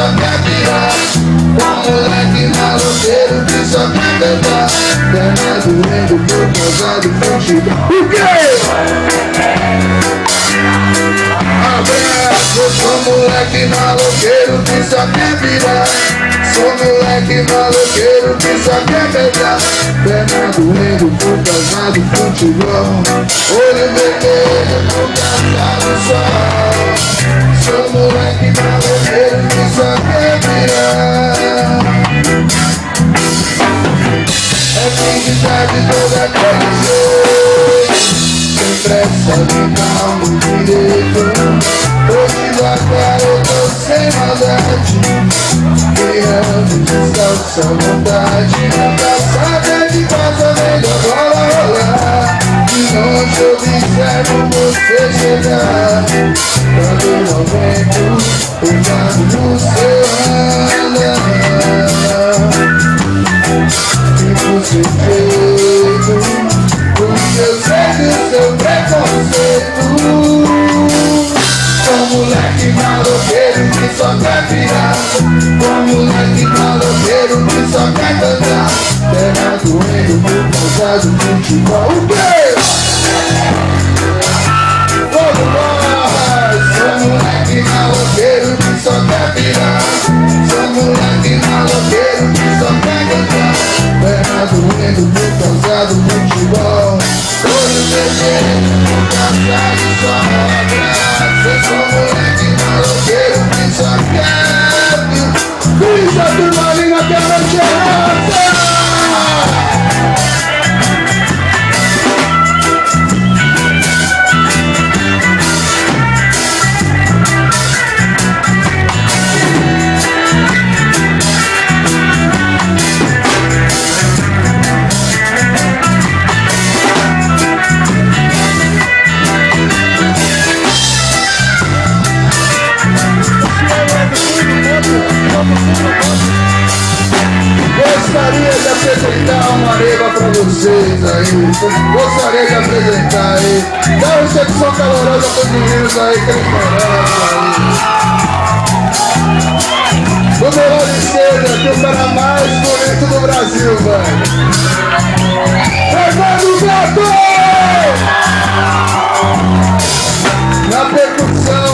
só quer virar. Com moleque maloqueiro que só quer cantar. Perna doendo por causa do futebol. O quê? Abraço, sou moleque maloqueiro que só quer virar. Sou moleque maloqueiro que só quer pegar. Perna doendo por causa do futebol. Olho vermelho por causa do sol. Sou moleque maloqueiro que só quer virar. É fim de tarde toda aquele jeito. Sem pressa, nem calmo direito. Hoje agora eu tô sem maldade. Criando descalça à vontade. Na calçada de casa melhor bola rolar. De longe eu observo você chegar. Quando o vento pegando no seu andar. Fico sem jeito. Porque eu sei do seu preconceito. Sou moleque maloqueiro que só quer virar. Sou moleque maloqueiro que só quer cantar. Perna doendo por causa do futebol. O quê? Vamos nós! Sou moleque maloqueiro que só quer virar. Sou moleque maloqueiro que só quer cantar. Perna doendo por causa do futebol. Olho vermelho por causa do sol. Eu sou moleque maloqueiro que só quer vir. Brisa turmalina que a noite é nossa. Gostaria de apresentar uma areva pra vocês aí. Gostaria de apresentar aí. Dá uma recepção calorosa pros meninos aí que eles merecem aí. Do meu lado esquerdo aqui o cara mais bonito do Brasil, velho. Fernando Gato! Na percussão.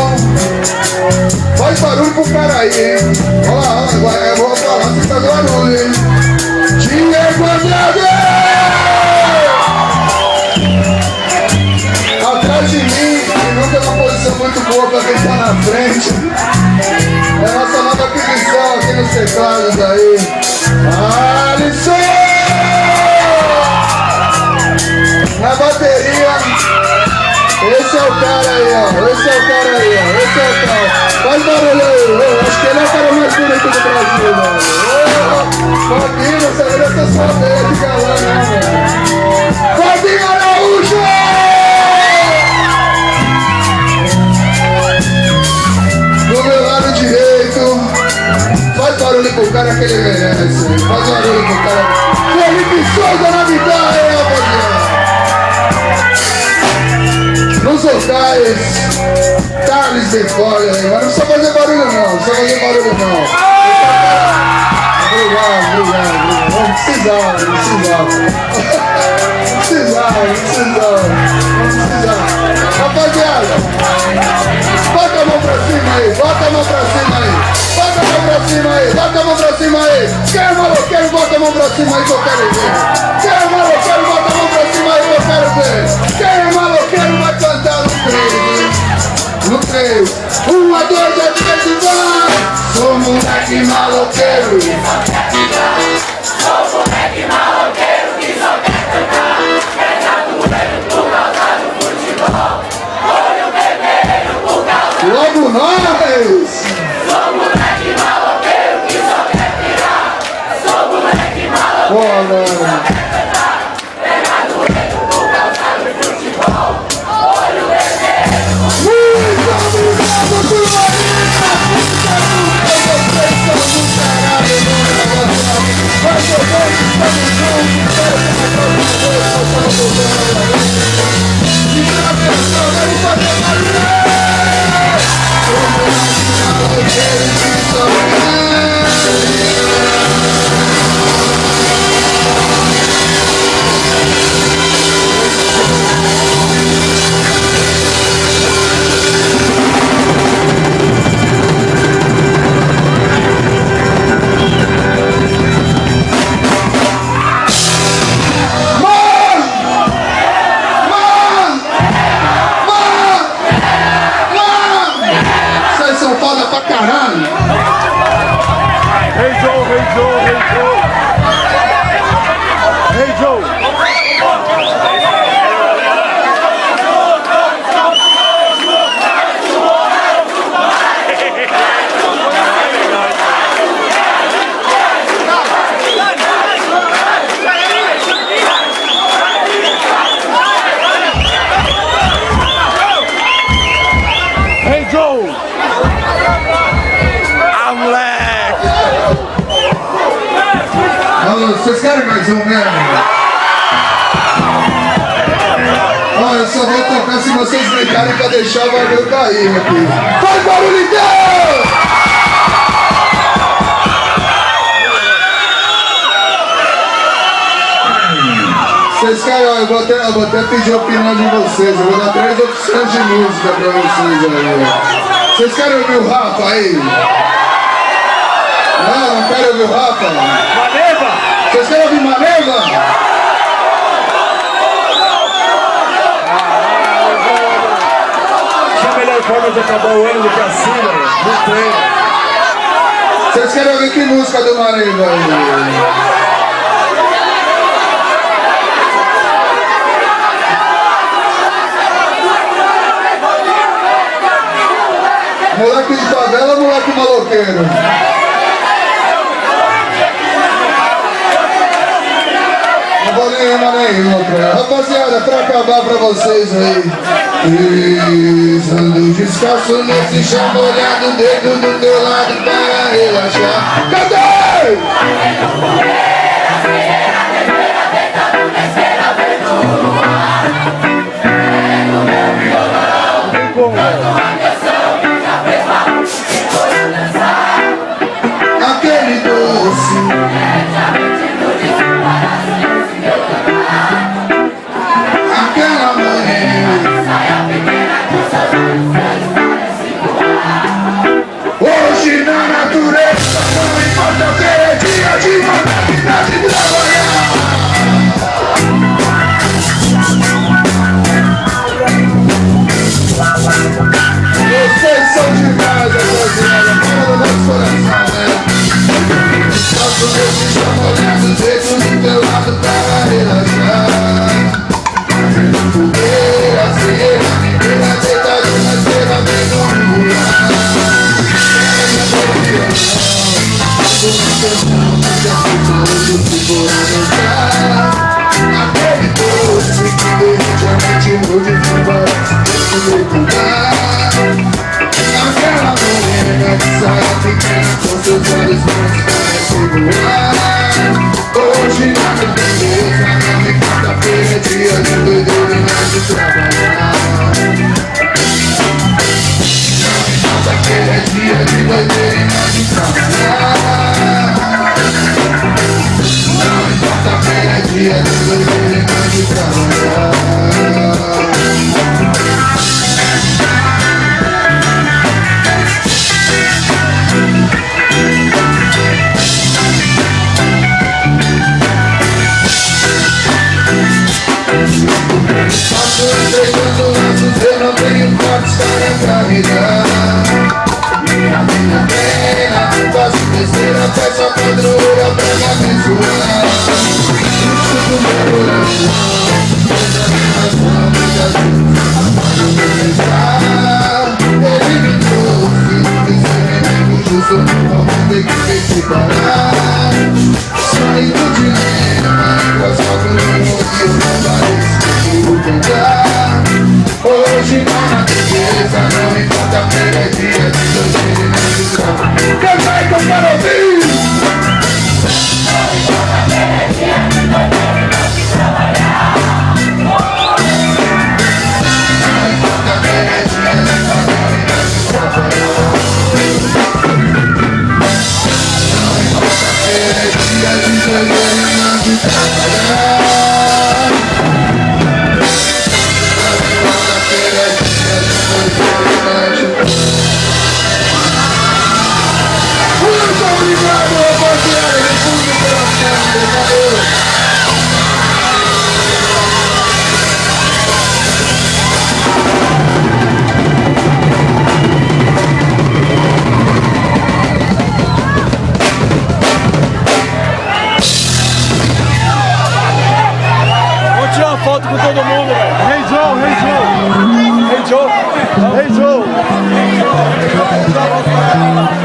Faz barulho pro cara aí, hein? Olha lá, eu vou falar, você tá barulho, hein? Diego Andrade! Atrás de mim, que nunca é uma posição muito boa pra quem tá na frente. É a nossa nova aquisição aqui nos teclados aí. Alisson! Na bateria, esse é o cara aí, ó. Esse é o cara aí, ó. Esse é o cara. Faz barulho aí. Acho que ele é o cara mais bonito do Brasil, mano. Fabinho, você vira essa sua veia de galã, né, velho? Fabinho Araújo! Do meu lado direito. Faz barulho pro cara que ele merece. Faz barulho pro cara. Felipe Souza na guitarra aí, rapaziada. Nos vocais, Thales de Folha aí, mas não precisa fazer barulho não, não precisa fazer barulho não. Obrigado. Não precisava. Rapaziada, bota a mão pra cima aí. Bota a mão pra cima aí. Quem é maloqueiro, bota a mão pra cima aí que eu quero ver. Quem é maloqueiro, bota a mão pra cima aí que eu quero ver. Quem é maloqueiro vai cantar no 3. 1, 2, 3 e vai. Sou moleque maloqueiro. Sou moleque maloqueiro que só quer cantar. Perna doendo por causa do futebol. Olho vermelho por causa do Logo nós! Sou moleque maloqueiro que só quer virar. Sou moleque maloqueiro que só quer cantar. Perna doendo por causa do futebol. Olho vermelho. Muito obrigado, turma! Vocês são do caralho, mano! pra caralho. Hey Joe, hey Joe, hey Joe. Hey Joe. Hey Joe. Ah, moleque. Vocês querem mais um mesmo? Ó, eu só vou tocar se vocês brincarem pra deixar o bagulho cair, meu filho. Faz barulho então! Vocês querem, ó, eu vou até pedir a opinião de vocês. Eu vou dar 3 opções de música pra vocês aí, ó. Vocês querem ouvir o Rafa aí? Não querem ouvir o Rafa? Maneva! Vocês querem ouvir Maneva? Tinha a melhor forma de acabar o ano do que assim, velho. Não tem. Vocês querem ouvir que música do Maneva aí? Moleque de favela ou moleque maloqueiro? Não vou nenhuma nem outra. Rapaziada, pra acabar pra vocês aí. Pisando descalço nesse chão molhado, dedo do teu lado para relaxar. Cadê? Aquele doce. Aquela manhã. Hoje na natureza não importa o que é dia de mandar de trabalhar. Vocês são demais, rapaziada, fora do nosso coração, né? Faço meu chão molhado, dedo do teu lado para relaxar. Fogueira, cera, mineira, deitado na cera, vendo no ar. Aquele doce que derrete a mente, hoje não parece se recordar. Aquela morena de saia pequena com seus olhos brancos parece voar. Hoje na minha beleza, na minha quarta-feira é dia de doideira e não de trabalhar. Não importa que é dia de doideira e não de trabalhar. Não importa que é dia de doideira e não de trabalhar. Passo entregando laços, eu não tenho forte história pra me dar. Minha vida pena, faço besteira, peço a padroeira pra me abençoar. Isso do meu coração, toda a minha razão, muitas vezes ele me trouxe, esse inimigo justo, não tem que me separar. Saindo de lema, engraçado no mundo, eu não pareço. Hoje na natureza não importa que é dia de doideira e não de trabalho. Canta aí que eu quero ouvir! Não importa que é dia de doideira e não de trabalhar. Não importa que é dia de doideira e não de trabalhar. Não foto com todo mundo, velho. Hey Joe, hey Joe. Hey Joe. Hey Joe. Hey Joe.